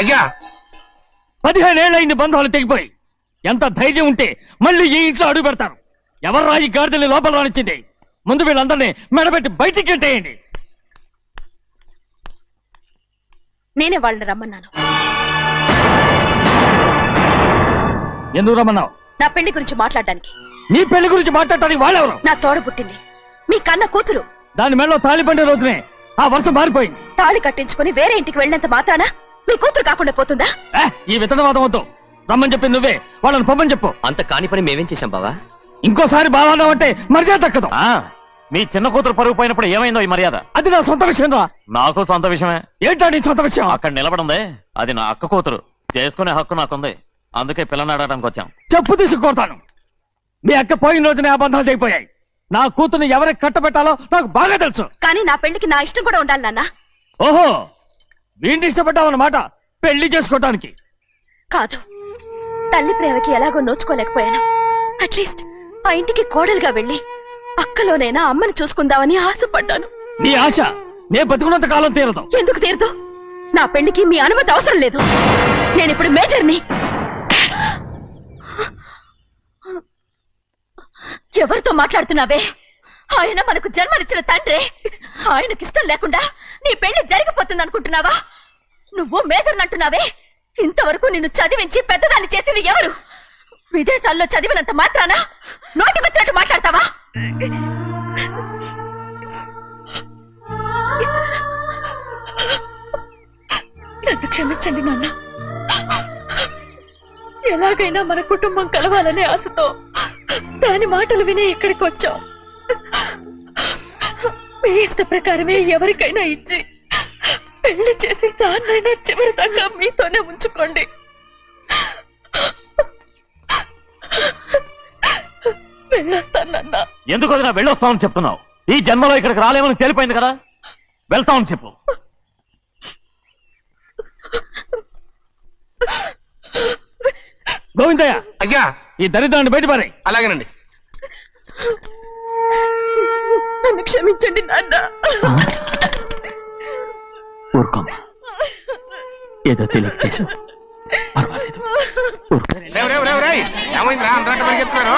అయ్యా 15 ఏళ్ళైంది బంధాలు తెగిపోయి. ఎంత ధైర్యం ఉంటే మళ్ళీ ఈ ఇంట్లో అడుగు పెడతారు? ఎవరు రాయి గాడిదల్ని లోపల రానిచ్చింది? ముందు వీళ్ళందరినీ మెడబెట్టి బయటికి గెంటేయండి. నేనే వాళ్ళని రమ్మన్నాను. ఎందుకు రమ్మన్నావు? నా పెళ్లి గురించి మాట్లాడడానికి. నీ పెళ్లి గురించి మాట్లాడటానికి వాళ్ళెవరు? నా తోడ పుట్టింది, మీ కన్న కూతురు. దాని మెడలో తాళి పండే రోజునే ఆ వర్షం మారిపోయింది. తాళి కట్టించుకుని వేరే ఇంటికి వెళ్ళినంత మాత్రాన మీ కూతురు కాకుండా పోతుందా? ఈ విత్తనవాదం వద్దు. రమ్మని చెప్పి నువ్వే వాళ్ళని పొమ్మని చెప్పు. అంత కాని పని మేమేం చేశాం బావా? ఇంకోసారి బాగా అంటే మర్యాద తక్కదు. మీ చిన్న కూతురు పరుగు పోయినప్పుడు ఏమైందో ఈ మర్యాద? అది నా సొంత విషయం రా. నాకు సొంత విషయమే. ఏంటో నీ సొంత విషయం? అక్కడ నిలబడింది అది నా అక్క కూతురు. చేసుకునే హక్కు నాకుంది. అందుకే పిల్లని అడగడానికి వచ్చాం. చెప్పు తీసుకొడతాను. మీ అక్క పోయిన రోజునే ఆ బంధాలు తెగిపోయాయి. నా కూతుర్ని ఎవరికి కట్టబెట్టాలో నాకు బాగా తెలుసు. కానీ నా పెళ్లికి నా ఇష్టం కూడా ఉండాలి నాన్న. ఓహో, వీడిని ఇష్టపడ్డావన్నమాట పెళ్లి చేసుకోవటానికి. కాదు, తల్లి ప్రేమకి ఎలాగో నోచుకోలేకపోయాను. అట్లీస్ట్ ఆ ఇంటికి కోడలుగా వెళ్ళి అక్కలోనైనా అమ్మని చూసుకుందామని ఆశపడ్డాను. నీ ఆశ నే బతుకున్నంత కాలం తీరదు. ఎందుకు తీరదు? నా పెళ్లికి మీ అనుమతి అవసరం లేదు. నేనిప్పుడు మేజర్ని. ఎవరితో మాట్లాడుతున్నావే? ఆయన మనకు జన్మనిచ్చిన తండ్రి. ఆయనకిష్టం లేకుండా నీ పెళ్లి జరిగిపోతుంది అనుకుంటున్నావా? నువ్వు మేజర్ అంటున్నావే. ఇంతవరకు నిన్ను చదివించి పెద్దదాన్ని చేసింది ఎవరు? విదేశాల్లో చదివినంత మాత్రాన నోటికొచ్చినట్టు మాట్లాడతావా? నన్ను క్షమించండి నాన్న. ఎలాగైనా మన కుటుంబం కలవాలనే ఆశతో దాని మాటలు వినే ఇక్కడికి వచ్చాం. మీ ఇష్ట ప్రకారమే ఎవరికైనా ఇచ్చి పెళ్లి చేసి దాన్నైనా చివరి దాకా మీతోనే ఉంచుకోండి. వెళ్ళొస్తానన్నా. ఎందుకు వదినా వెళ్ళొస్తామని చెప్తున్నావు? ఈ జన్మలో ఇక్కడికి రాలేమని తెలిపోయింది కదా. వెళ్తామని చెప్పు. గోవిందయ్య, అయ్యా ఈ దరిద్రాన్ని బయటపడే. అలాగేనండి. నన్ను క్షమించండి నాన్న. ఊరుకోమ్మా, ఏదో తెలియక చేసావు, పర్వాలేదు. ఏమైందిరా అంతరాట పరిగెత్తున్నారు?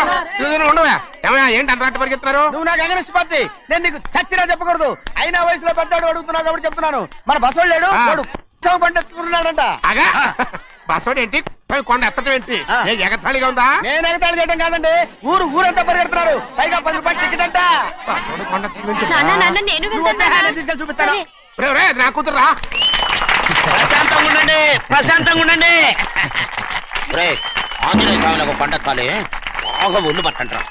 ఉండవా? ఏమయ్యా ఏంటి అంతరాట పరిగెత్తున్నారు? నువ్వు నాకు అగనిస్ట్ పార్టీ. నేను నీకు చచ్చినా చెప్పకూడదు. అయినా వయసులో పెద్దవాడు అడుగుతున్నావు కాబట్టి చెప్తున్నాను. మన బసవాడు లేడు, వాడు పండుతున్నాడంట. అగా బస్సోడు ఏంటి? కొండ ఎత్తడం ఏంటి? ఎగతాళిగా ఉందా? నేను ఎగతాళి చేయడం కాదండి, ఊరంతా పరిగెడుతున్నారు. పైగా 10 రూపాయలు టికెట్ అంట. బస్సోడు కొండ తీసుకెళ్ళి చూపిస్తాను. నా కూతురు. ప్రశాంతంగా ఉండండి. ఆంజనేయ స్వామికి పండగ కాలే బాగా ఒళ్ళు పట్టంటారా.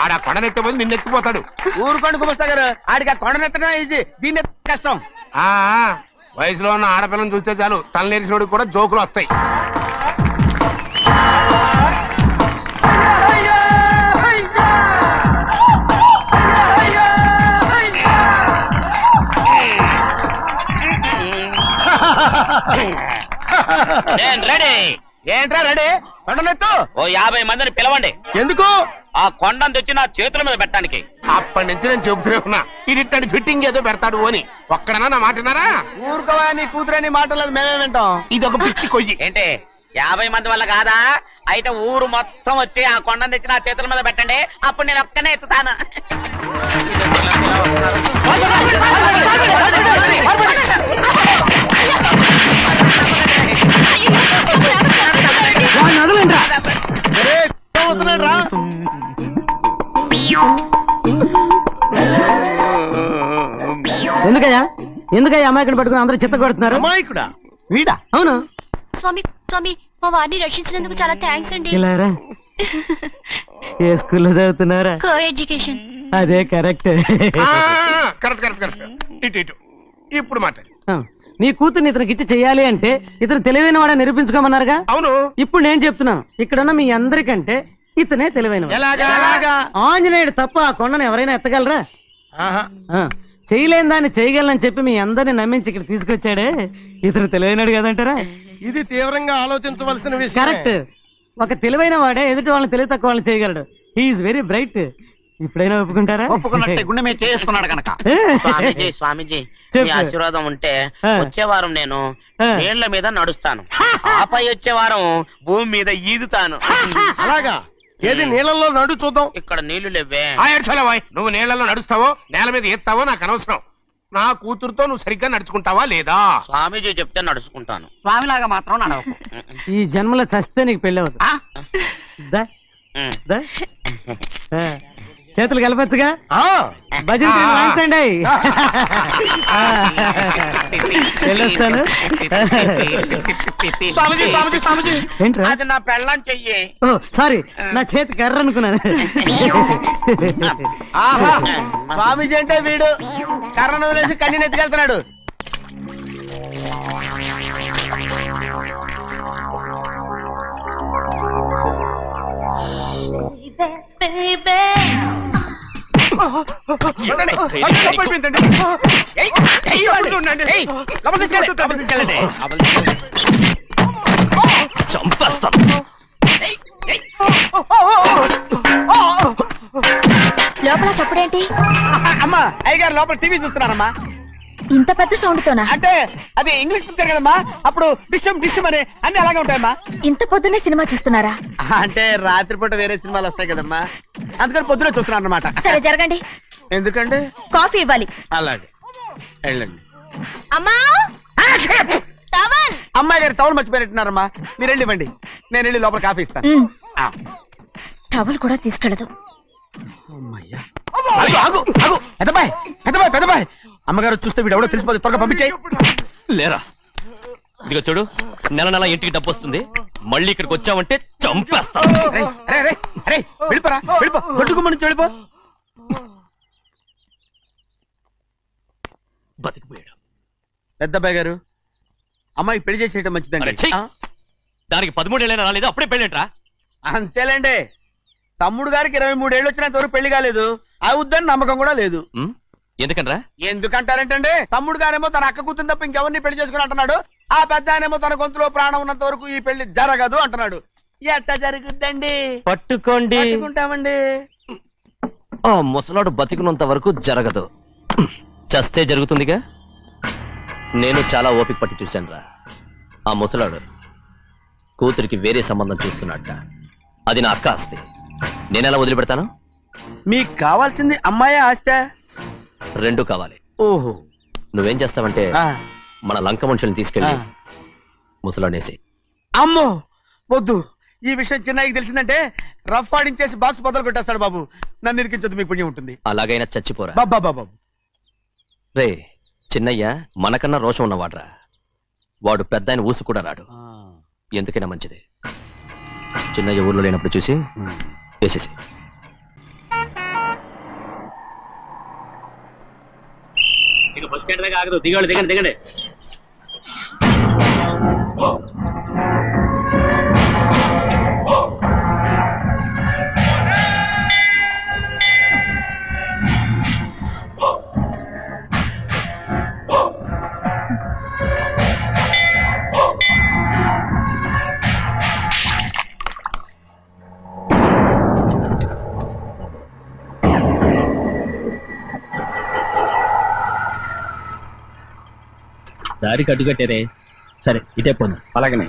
ఆడ కొండనెత్తే పోతే నిన్నెత్తిపోతాడు. ఊరుకోండి కుమస్తా గారు, ఆడికి ఆ కొండనెత్తడం ఈజీ, దీన్ని కష్టం. వయసులో ఉన్న ఆడపిల్లని చూస్తే చాలు తలనేరిసినోడికి కూడా జోకులు వస్తాయి. ఏంట్రా రెడీ? కొండనెత్తు. ఓ 50 మందిని పిలవండి. ఎందుకు? ఆ కొండను తెచ్చి నా చేతుల మీద పెట్టడానికి. అప్పటి నుంచి నేను చెబుతూనే ఉన్నా, ఇది ఫిట్టింగ్ ఏదో పెడతాడు అని. ఒక్కడనా నా మాట విన్నారా? ఊరుకోవా, నీ కూతురని మాటలేదు మేమే వింటాం. ఇది ఒక పిచ్చి కొయ్యి. ఏంటి 50 మంది వల్ల కాదా? అయితే ఊరు మొత్తం వచ్చి ఆ కొండను తెచ్చి నా చేతుల మీద పెట్టండి. అప్పుడు నేను ఒక్కనే ఎత్తుతాను. ఎందుకయ్యా అమాయకుడు పట్టుకుని అందరూ చిత్త కొడుతున్నారు? అమాయకుడా? వీడా? అవును. స్వామి స్వామి, మా వారిని రక్షించినందుకు చాలా థ్యాంక్స్ అండి. ఏ స్కూల్లో చదువుతున్నారా? Co education. అదే కరెక్ట్. ఇటు ఇప్పుడు మాట్లాడు. నీ కూతుర్ని ఇతనికి ఇచ్చి చెయ్యాలి అంటే ఇతను తెలివైన వాడని నిరూపించుకోమన్నారుగా. అవును. ఇప్పుడు నేను చెప్తున్నాను, ఇక్కడున్న మీ అందరికంటే ఇతనే తెలివైన. ఆంజనేయుడు తప్ప ఆ కొండను ఎవరైనా ఎత్తగలరా? చేయలేని దాన్ని చేయగలనని చెప్పి మీ అందరిని నమ్మించి ఇక్కడ తీసుకొచ్చాడే, ఇతను తెలివైనడు కదంటారా? ఇది తీవ్రంగా ఆలోచించవలసిన విషయం. కరెక్ట్. ఒక తెలివైన వాడే ఎదుటి వాళ్ళని తెలివి తక్కువ వాళ్ళని చేయగలడు. He's very bright. ఇప్పుడైనా ఒప్పుకుంటారా? ఒప్పుకున్నట్టే గుండె మీద చేసుకున్నాడు కనుక. స్వామీజీ స్వామీజీ చెప్పు. మీ ఆశీర్వాదం ఉంటే ఆ. వచ్చే వారం నేను ఆ. నీళ్ల మీద నడుస్తాను, ఆపై వచ్చే వారం భూమి మీద ఈదుతాను. అలాగా ఏది నీళ్ళల్లో నడు చూద్దాం. ఇక్కడ నీళ్లు లేవే. ఆయర్చలవాయ్ నువ్వు నీళ్లలో నడుస్తావో నేల మీద ఎత్తావో నాకు అనవసరం. నా కూతురుతో నువ్వు సరిగ్గా నడుచుకుంటావా లేదా? స్వామీజీ చెప్తే నడుచుకుంటాను, స్వామిలాగా మాత్రం నడవకు. ఈ జన్మలో చస్తే నీకు పెళ్ళి అవుతుంది. ఆ? దా, దా. ఆ, చేతులు కలపచ్చుగా, భజన వాయించండి. వెళ్ళొస్తాను. స్వామీజీ స్వామీజీ స్వామీజీ ఏంట్రా? అది నా పెళ్ళం చెయ్యి. ఓ సారీ, నా చేతి కర్ర అనుకున్నాను. ఆహా, స్వామీజీ అంటే వీడు కర్రను వదిలేసి కన్నీని ఎత్తుకెళ్తున్నాడు. చంపేస్తాను. లోపల చప్పుడేంటి? అమ్మా అయ్యగారు లోపల టీవీ చూస్తున్నారమ్మా. ఇంత పెద్ద సౌండ్ తోనా? అంటే అది ఇంగ్లీష్ పిక్చర్ కదమ్మా, అప్పుడు డిషం డిషం అని అన్ని అలాగే ఉంటాయమ్మా. ఇంత పొద్దున్నే సినిమా చూస్తున్నారా? అంటే రాత్రిపూట వేరే సినిమాలు వస్తాయి కదమ్మా, అందుకని పొద్దునే చూస్తున్నాను అనమాట. సరే జరగండి, ఎందుకండి? కాఫీ ఇవ్వాలి. అలాగే వెళ్ళండి. అమ్మా టవల్. అమ్మాయి గారు టౌన్ మర్చిపోయినట్టున్నారమ్మా, మీరు వెళ్ళి ఇవ్వండి, నేను వెళ్ళి లోపల కాఫీ ఇస్తాను. ఆ. టవల్ కూడా తీసుకెళ్ళదు. అమ్మయ్యా. ఆగు, ఆగు, ఆగు. పెద్దబాయ్ పెద్దబాయ్ పెద్దబాయ్, అమ్మగారు చూస్తే వీడు ఎవడో తెలిసిపోతే త్వరగా పంపించేయి. లేరా, ఇదిగో చూడు, నెల నెల ఇంటికి డబ్బు వస్తుంది, మళ్ళీ ఇక్కడికి వచ్చావంటే చంపేస్తాను. అరే వెళ్ళిపోరా, వెళ్ళిపో, దొడ్డుకుమ్మ నుంచి వెళ్ళిపో. బతికిపోయాడు. పెద్దబాయ్ గారు, అమ్మాయి పెళ్లి చేసేయటం అరే, మంచిదండి. ఛీ! ఆ? దానికి 13 ఏళ్ళైనా రాలేదు, అప్పుడే పెళ్ళేంట్రా? అంతేలేండి, తమ్ముడు గారికి 23 ఏళ్ళు వచ్చినంత వరకు పెళ్లి కాలేదు, అవుద్దని నమ్మకం కూడా లేదు. ఉమ్, ఎందుకనరా? ఎందుకంటారేంటండి, తమ్ముడు గారేమో తన అక్క కూతురు తప్ప ఇంకెవరిని పెళ్లి చేసుకుని అంటున్నాడు, ఆ పెద్ద ఆయనేమో తన గొంతులో ప్రాణం ఉన్నంత వరకు ఈ పెళ్లి జరగదు అంటున్నాడు. ఎట్టా జరుగుద్దండి? పట్టుకోండి. పట్టుకుంటామండి. ఆ ముసలాడు బతికినంత వరకు జరగదు, చస్తే జరుగుతుందిగా. నేను చాలా ఓపిక పట్టి చూశానురా. ఆ ముసలాడు కూతురికి వేరే సంబంధం చూస్తున్నట్ట. అది నా అక్క ఆస్తి, నేనెలా వదిలిపెడతాను? మీకు కావాల్సింది అమ్మాయి ఆస్తా? రెండు కావాలి. ఓహో. నువ్వేం చేస్తావంటే ఆ. మన లంక మనుషుల్ని తీసుకెళ్ళి ఆ. ముసలాడేసి. అమ్మో వద్దు, ఈ విషయం చిన్నయ్యకి తెలిసిందంటే రఫ్ ఆడించేసి బాక్స్ బదులు కొట్టేస్తాడు బాబు. నన్ను ఇరికించదు, మీకు పుణ్యం ఉంటుంది. అలాగైనా చచ్చిపోరా. బాబా బాబు. రే చిన్నయ్య మనకన్నా రోషం ఉన్నవాడ్రా, వాడు పెద్ద ఆయన ఊసు కూడా రాడు. ఎందుకైనా మంచిది చిన్నయ్య ఊర్లో లేనప్పుడు చూసి వేసేసి. బస్ స్టాండ్ దగ్గర ఆగదు, దిగండి దిగండి దిగండి. దారికి అడ్డుకట్టారే, సరే ఇటే పోను. అలాగనే.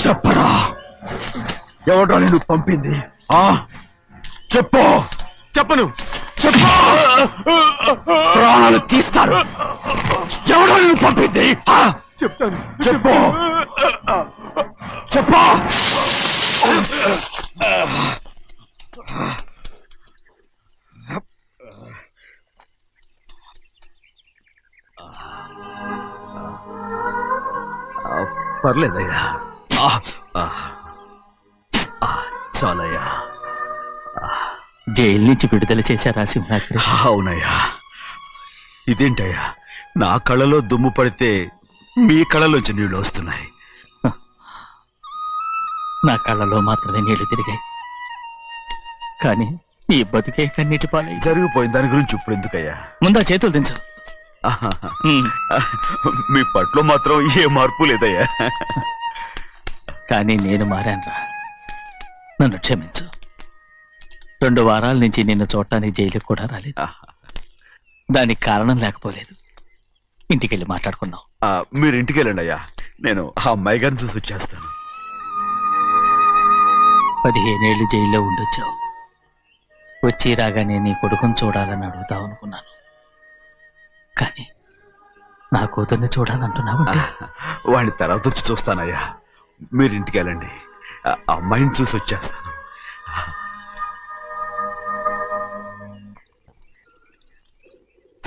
చెప్పరా, ఎవడో నిన్ను పంపింది? చెప్పు. చెప్పను. చెప్పు. ప్రాణాలు తీస్తారు. ఎవడో నిన్ను పంపింది? చెప్తాను. చెప్పు. చెప్పు. పర్లేదయ్యా, చాలయ్యా. జైలు నుంచి విడుదల చేశారా సింహాద్రి? అవునయ్యా. ఇదేంటయ్యా, నా కళ్ళలో దుమ్ము పడితే మీ కళ్ళలోంచి నీళ్లు వస్తున్నాయి. నా కళ్ళలో మాత్రమే నీళ్లు తిరిగాయి, కానీ నీ బతుకే కన్నీటి పాలై. జరిగిపోయిన దాని గురించి ఇప్పుడు ఎందుకయ్యా? ముందా చేతులు దించు. మీ పట్లో మాత్రం ఏ మార్పు లేదయ్యా. కానీ నేను మారానురా, నన్ను క్షమించు. 2 వారాల నుంచి నిన్ను చూడటానికి జైలుకు కూడా రాలేదు. దానికి కారణం లేకపోలేదు. ఇంటికెళ్ళి మాట్లాడుకుందాం. మీరు ఇంటికి వెళ్ళండి అయ్యా, నేను ఆ అమ్మాయి గారిని చూసి వచ్చేస్తాను. 15 ఏళ్ళు జైల్లో ఉండొచ్చావు. వచ్చి రాగానే నీ కొడుకుని చూడాలని అడుగుతావు అనుకున్నాను, కానీ నా కూతుర్ని చూడాలంటున్నావు. వాడిని తర్వాత వచ్చి చూస్తానయ్యా, మీరు ఇంటికి వెళ్ళండి. ఆ అమ్మాయిని చూసి వచ్చేస్తాను.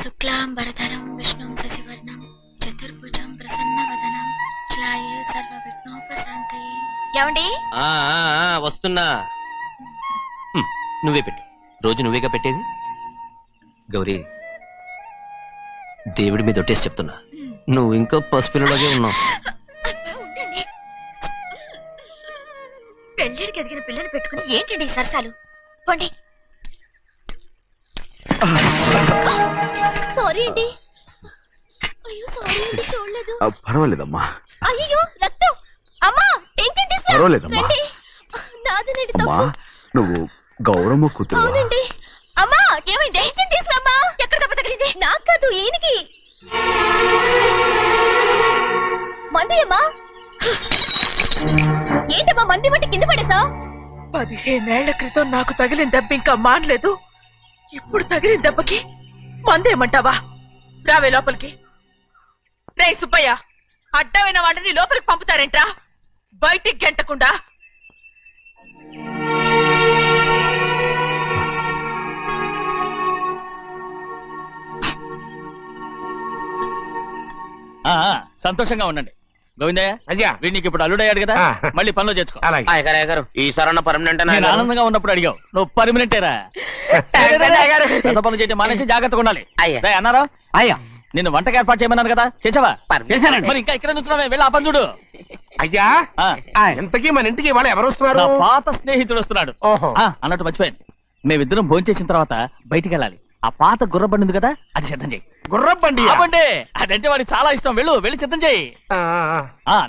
శుక్లాంబరధరం విష్ణుం శశివర్ణం చతుర్భుజం ప్రసన్నవదనం ధ్యాయే సర్వవిఘ్నోపశాంతయే. ఏమండి? వస్తున్నా. నువ్వే పెట్టు, రోజు నువ్వేగా పెట్టేది. గౌరీ, దేవుడి మీద ఒట్టేసి చెప్తున్నా, నువ్వు ఇంకా పసిపిల్లలాగే ఉన్నావు. పెళ్ళిడికి ఎదిగిన పిల్లని పెట్టుకుని ఏంటండి ఈ సరసాలు? పోండి. సారీ అండి. అయ్యో సారీ అండి, చూడలేదు. పర్వాలేదమ్మా. అయ్యో రక్తం. అమ్మా టెన్షన్ తీసుకురా. పర్వాలేదమ్మా. నాదనండి అమ్మా, తప్పు. నువ్వు గౌరమ్మ కూతురు. అవునండి. అమ్మా ఏమైంది? టెన్షన్ తీసుకురామ్మా. ఎక్కడ దెబ్బ తగిలింది? నాకు కాదు, ఈయనకి. మంది అమ్మా. ఏంటమ్మా మంది బట్టి కింద పడేసా? 15 ఏళ్ల క్రితం నాకు తగిలిన దెబ్బ ఇంకా మానలేదు. ఇప్పుడు తగిలిన దెబ్బకి మందేమంటావా? రావే లోపలికి. రే సుబ్బయ్య, అడ్డమైన వాడిని లోపలికి పంపుతారేంట్రా? బయటికి గెంటకుండా. సంతోషంగా ఉండండి. గోవిందయ్య, అయ్యా, వీడికి ఇప్పుడు అల్లుడయ్యాడు కదా, మళ్ళీ పనిలో చేర్చుకో. అలాగే. అయ్యగారు ఈసారన్న పర్మనెంట్ నేను ఆనందంగా ఉన్నప్పుడు అడిగావు, నువ్వు పర్మనెంటేరా. పెద్ద పనులు చేయడం మానేసి జాగ్రత్తగా ఉండాలి. రేయ్ అన్నారా? అయ్యా, నిన్ను వంటకి ఏర్పాటు చేయమన్నారు కదా, చేసావా? చేశానండి. మరి ఇంకా ఇక్కడ నుంచున్నావే, వెళ్ళి ఆ పని చూడు. అయ్యా, ఇంతకీ మన ఇంటికి వాళ్ళు ఎవరు వస్తున్నారు? నా పాత స్నేహితుడు వస్తున్నాడు. ఓహో. అన్నట్టు మర్చిపోయాను, మేమిద్దరం భోంచేసిన తర్వాత బయటికి వెళ్ళాలి. ఆ పాత గుర్రబండి ఉంది కదా, అది సిద్ధం చేయి. గుర్రబండి? అవ్వండి, అదంటే వాడికి చాలా ఇష్టం. వెళ్ళి సిద్ధం చేయి.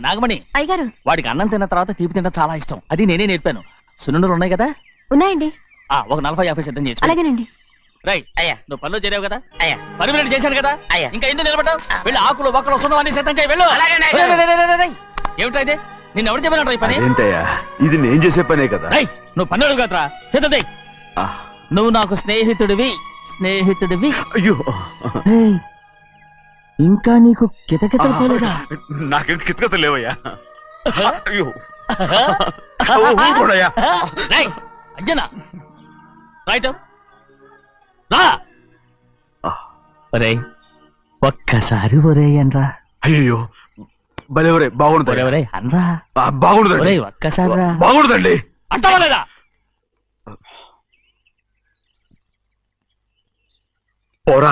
నాగమణి, అయ్యగారు వాడికి అన్నం తిన్న తర్వాత తీపి తినడం చాలా ఇష్టం. అది నేనే నేర్పాను. సున్నుండలు ఉన్నాయి కదా? ఉన్నాయండి. ఒక 40-50 సిద్ధం చేసి. అలాగేనండి. రైట్. అయ్యా, నువ్వు పనిలో చేరావు కదా, అయ్యా, పర్మనెంట్ చేశాను కదా, అయ్యా. ఇంకా ఎందుకు నిలబడ్డావు? వెళ్ళి ఆకులు ఒక్కలు వస్తుందో అన్ని సిద్ధం చేయి. వెళ్ళు. అలాగేనండి, అయ్యా. ఏమిటా ఇది? నిన్ను ఎవరు చెప్పినట్టు ఈ పని? ఏంటయ్యా, ఇది నేను చేసే పనే కదా. రేయ్, నువ్వు పని అడుగు కదరా, సిద్ధం చేయి. నువ్వు నాకు స్నేహితుడివి. అయ్యో, ఏయ్, ఇంకా నీకు కితకితలు పోలేదా? నాకేం కితకత లేవయ్యా. అయ్యో, ఊరుకోడయ్యా. రేయ్, అంజనా, రైట్ రా. ఒరేయ్, ఒక్కసారి ఒరేయ్ అనరా. అయ్యో, భలే బాగుండదు. ఒరేయ్ అనరా. బాగుండదండి. ఒరేయ్ ఒక్కసారి రా. బాగుండదండి. అంటావా లేదా? పోరా.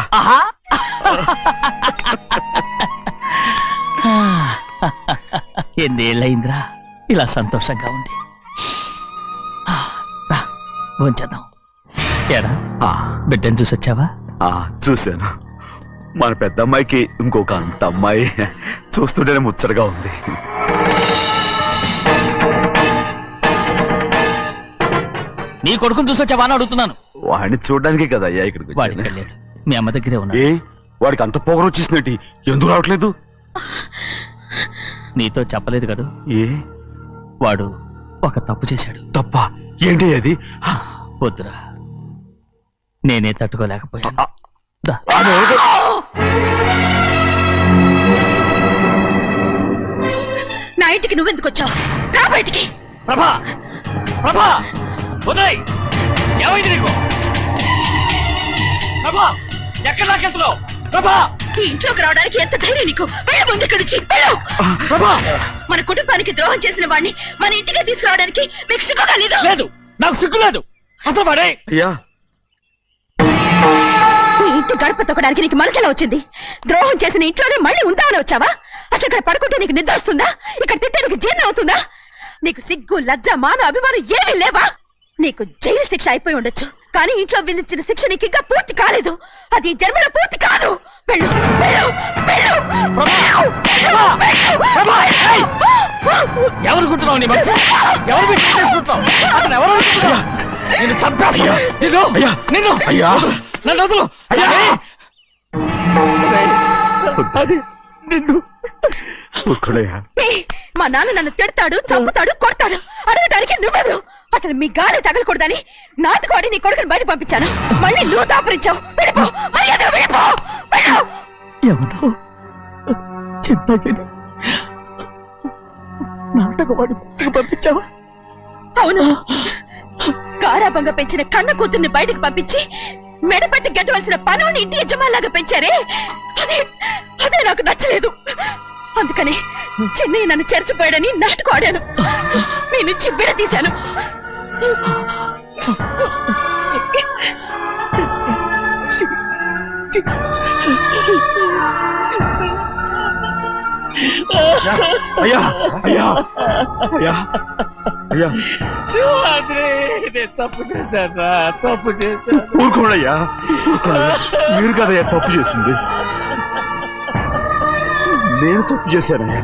ఎన్నేళ్ళయిందిరా ఇలా సంతోషంగా ఉండి. రా, భోంచేద్దాం. ఏరా, బిడ్డను చూసొచ్చావా? చూశాను. మన పెద్ద అమ్మాయికి ఇంకొక అంత అమ్మాయి చూస్తుంటేనే ముచ్చటగా ఉంది. నీ కొడుకుని చూసొచ్చావా అని అడుగుతున్నాను. వాడిని చూడడానికే కదా అయ్యా ఇక్కడికి వాడి వచ్చాను. ఇక్కడ లేడు, మీ అమ్మ దగ్గరే ఉన్నాడు. ఏ వాడికి అంత పొగరు వచ్చేసినట్టు ఎందుకు రావట్లేదు? నీతో చెప్పలేదు కదా, ఏ వాడు ఒక తప్పు చేశాడు. తప్ప ఏంటి అది? వద్దురా, నేనే తట్టుకోలేకపోయాను. దా. నా ఇంటికి నువ్వెందుకు వచ్చావు? రా బయటికి. ప్రభా, ప్రభా, ఉదయ్, ఏమైంది నీకు? ప్రభా, ఎక్కడ నాకెళ్తున్నావు? ప్రభా, ఈ ఇంట్లోకి రావడానికి ఎంత ధైర్యం నీకు? వెళ్ళు ముందు ఇక్కడి నుంచి, వెళ్ళు. ప్రభా, మన కుటుంబానికి ద్రోహం చేసిన వాడిని మన ఇంటికి తీసుకురావడానికి మీకు సిగ్గుగా లేదు? లేదు, నాకు సిగ్గు లేదు. అసలు వాడే అయ్యా ఈ ఇంటి గడప తొక్కడానికి నీకు మనసులో వచ్చింది. ద్రోహం చేసిన ఇంట్లోనే మళ్ళీ ఉందామని వచ్చావా? అసలు ఇక్కడ పడుకుంటే నీకు నిద్ర వస్తుందా? ఇక్కడ తింటే నీకు జీర్ణం అవుతుందా? నీకు సిగ్గు, లజ్జ, మాన, అభిమానం ఏమీ లేవా? నీకు జైలు శిక్ష అయిపోయి ఉండొచ్చు, కానీ ఇంట్లో విధించిన శిక్ష నీకు ఇంకా పూర్తి కాలేదు. అది ఈ జన్మలో పూర్తి కాదు. వెళ్ళు, వెళ్ళు, వెళ్ళు, వెళ్ళు, వెళ్ళు. ఎవరు గుర్తున్నావు? నీ మంచి ఎవరు పెట్టి చేసుకుంటావు? అతను ఎవరు అనుకుంటున్నావు? నిన్ను చంపేస్తా. నిన్ను నిన్ను అయ్యా నన్ను వదులు. అది నిన్ను ఒక్కడయ్యా. ఏయ్, మా నాన్న నన్ను తిడతాడు, చంపుతాడు, కొడతాడు. అడగడానికి నువ్వెవరు? అసలు మీ గాలి తగలకూడదని నాటుకోడి నీ కొడుకుని బయట పంపించాను. మళ్ళీ నువ్వు దాపరించావు. వెళ్ళిపో, మర్యాదగా వెళ్ళిపో, వెళ్ళు. ఎవరో చిన్న చెడి నాటకవాడు పంపించావా? అవును, గారాబంగా పెంచిన కన్న కూతుర్ని బయటకు పంపించి మెడపట్టి గెట్టవలసిన పనుల్ని ఇంటి యజమానిలాగా పెంచారే, అదే నాకు నచ్చలేదు. అందుకని చెన్నై నన్ను చెరచిపోయాడని నాటకం ఆడాను. మీ నుంచి విడదీశాను. అయ్యా అయ్యా అయ్యా అయ్యా తప్పు చేశాను, తప్పు చేశాను. ఊరుకోడయ్యా, మీరు కదయ్యా తప్పు చేసింది. నేను తప్పు చేశానయ్యా.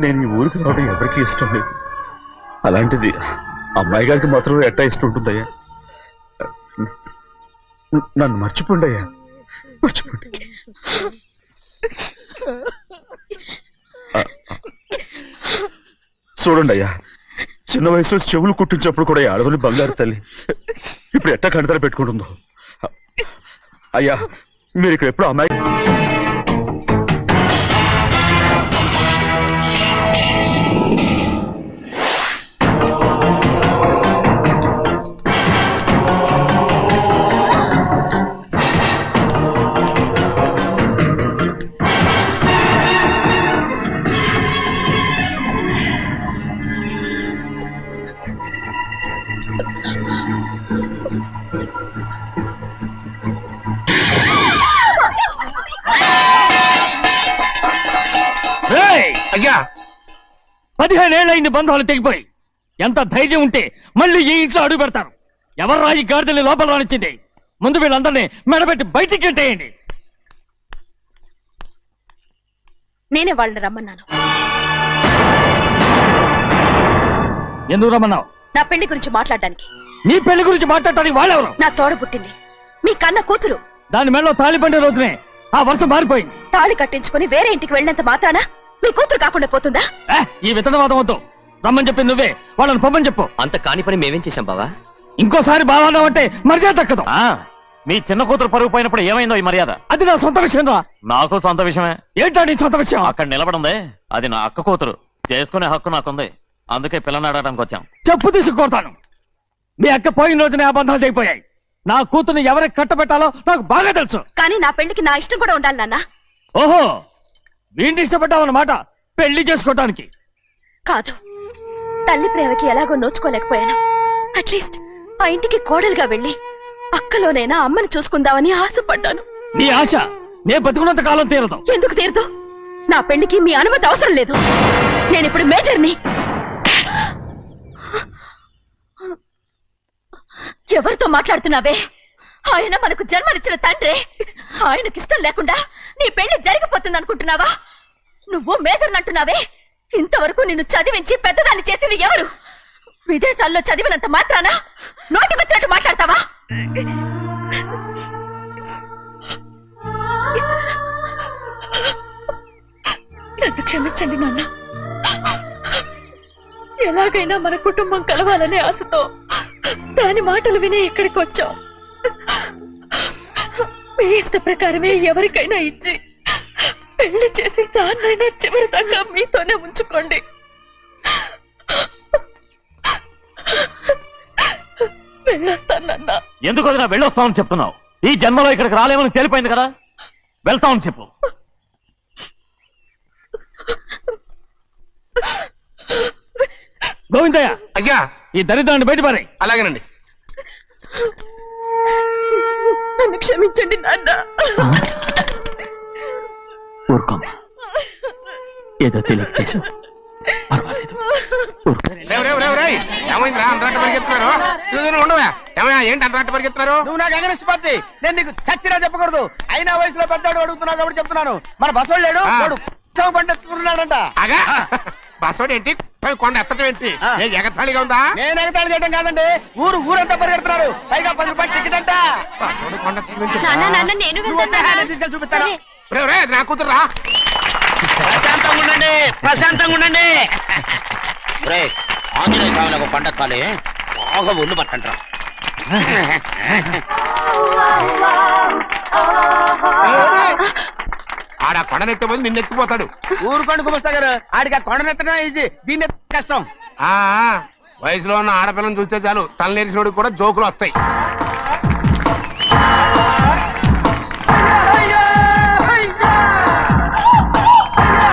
నేను ఈ ఊరికి రావడం ఎవరికి ఇష్టం లేదు. అలాంటిది అమ్మాయి గారికి మాత్రం ఎట్టా ఇష్టం ఉంటుందయ్యా. నన్ను మర్చిపోండి అయ్యా, మర్చిపోండి. చూడండి అయ్యా, చిన్న వయసులో చెవులు కుట్టించినప్పుడు కూడా అడవులు బంగారు తల్లి ఇప్పుడు ఎట్టా కణితలు పెట్టుకుంటుందో. అయ్యా మీరు ఇక్కడ ఎప్పుడు అమ్మాయి అయ్యా 15 ఏళ్ళైంది బంధాలు తెగిపోయి. ఎంత ధైర్యం ఉంటే మళ్ళీ ఈ ఇంట్లో అడుగు పెడతారు? ఎవరు రాజు గాడిదల్ని లోపల రానిచ్చింది? ముందు వీళ్ళందరినీ మెడబెట్టి బయటికి గెట్టేయండి. నేనే వాళ్ళని రమ్మన్నాను. ఎందుకు రమ్మన్నావు? నా పెళ్లి గురించి మాట్లాడడానికి. నీ పెళ్లి గురించి మాట్లాడటానికి వాళ్ళెవరు? నా తోడ పుట్టింది, మీ కన్న కూతురు. దాని మెడలో తాళి పండే రోజునే ఆ వర్ష మారిపోయింది. తాళి కట్టించుకుని వేరే ఇంటికి వెళ్ళినంత మాత్రాన మీ కూతురు కాకుండా పోతుందా? ఈ విత్తనవాదం వద్దు. రమ్మని చెప్పి నువ్వే వాళ్ళని పొమ్మని చెప్పు. అంత కాని పని మేమేం చేశాం బావా? ఇంకోసారి బాగా అంటే మర్యాద దక్కదు. మీ చిన్న కూతురు పరుగు పోయినప్పుడు ఏమైందో ఈ మర్యాద? అది నా సొంత విషయం రా. నాకు సొంత విషయమే. ఏంటా నీ సొంత విషయం? అక్కడ నిలబడింది అది నా అక్క కూతురు. చేసుకునే హక్కు నాకుంది. అందుకే పిల్లని అడగడానికి వచ్చాం. చెప్పు తీసుకొడతాను. మీ అక్క పోయిన రోజునే ఆ బంధాలు తెగిపోయాయి. నా కూతుర్ని ఎవరికి కట్టబెట్టాలో నాకు బాగా తెలుసు. కానీ నా పెళ్లికి నా ఇష్టం కూడా ఉండాలి నాన్న. ఓహో, వీడిని ఇష్టపడ్డావన్నమాట పెళ్లి చేసుకోవటానికి. కాదు, తల్లి ప్రేమకి ఎలాగో నోచుకోలేకపోయాను. అట్లీస్ట్ ఆ ఇంటికి కోడలుగా వెళ్ళి అక్కలోనైనా అమ్మని చూసుకుందామని ఆశపడ్డాను. నీ ఆశ నే బతుకున్నంత కాలం తీరదు. ఎందుకు తీరదు? నా పెళ్లికి మీ అనుమతి అవసరం లేదు. నేనిప్పుడు మేజర్ని. ఎవరితో మాట్లాడుతున్నావే? ఆయన మనకు జన్మనిచ్చిన తండ్రే. ఆయనకిష్టం లేకుండా నీ పెళ్లి జరిగిపోతుంది అనుకుంటున్నావా? నువ్వు మేజర్ని అంటున్నావే. ఇంతవరకు నిన్ను చదివించి పెద్దదాన్ని చేసింది ఎవరు? విదేశాల్లో చదివినంత మాత్రాన నోటికొచ్చినట్టు మాట్లాడతావా? నన్ను క్షమించండి నాన్న. ఎలాగైనా మన కుటుంబం కలవాలనే ఆశతో దాని మాటలు వినే ఇక్కడికి వచ్చాం. మీ ఇష్ట ప్రకారమే ఎవరికైనా ఇచ్చి పెళ్లి చేసి దాన్నైనా చివరి దాకా మీతోనే ఉంచుకోండి. వెళ్ళొస్తానన్నా. ఎందుకు వదినా వెళ్ళొస్తామని చెప్తున్నావు? ఈ జన్మలో ఇక్కడికి రాలేమని తెలిపోయింది కదా, వెళ్తామని చెప్పు. గోవిందయ్య, అయ్యా ఈ దరిద్రాన్ని బయట పారే. అలాగేనండి. నన్ను క్షమించండి నాన్న. ఊరుకోమ్మా, ఏదో తెలియక చేసావు, పర్వాలేదు. ఏమైందిరా అంతరాట పరిగెత్తున్నారు? ఉండవా ఏమయ్యా, ఏంటి అంతరాట పరిగెత్తున్నారు? నువ్వు నాకు అగనిస్ట్ పార్టీ, నేను నీకు చచ్చినా చెప్పకూడదు. అయినా వయసులో పెద్దవాడు అడుగుతున్నావు కాబట్టి చెప్తున్నాను. మన బసవాడు లేడు, వాడు పండుతున్నాడంట. అగా బస్సోడు ఏంటి, కొండ ఎత్తడం ఏంటి? ఎగతాళిగా ఉందా? నేను ఎగతాళి చేయడం కాదండి, ఊరంతా పరిగెడుతున్నారు. పైగా 10 రూపాయలు టికెట్ అంట. బస్సోడు కొండ నేను నువ్వు వచ్చే హాయిని తీసుకెళ్ళి చూపిస్తాను. నా కూతురు రా. ప్రశాంతంగా ఉండండి, ప్రశాంతంగా ఉండండి. ఆంజనేయ స్వామికి ఒక పండగ కాలే, బాగా ఒళ్ళు పట్టంటారా. ఆడ కొండనెత్తే పోతే నిన్నెత్తిపోతాడు. ఊరుకోండి కుమస్తా గారు, ఆడికి ఆ కొండనెత్తడం ఈజీ, దీన్ని కష్టం. వయసులో ఉన్న ఆడపిల్లని చూస్తే చాలు తలనేరిసినోడికి కూడా జోకులు వస్తాయి.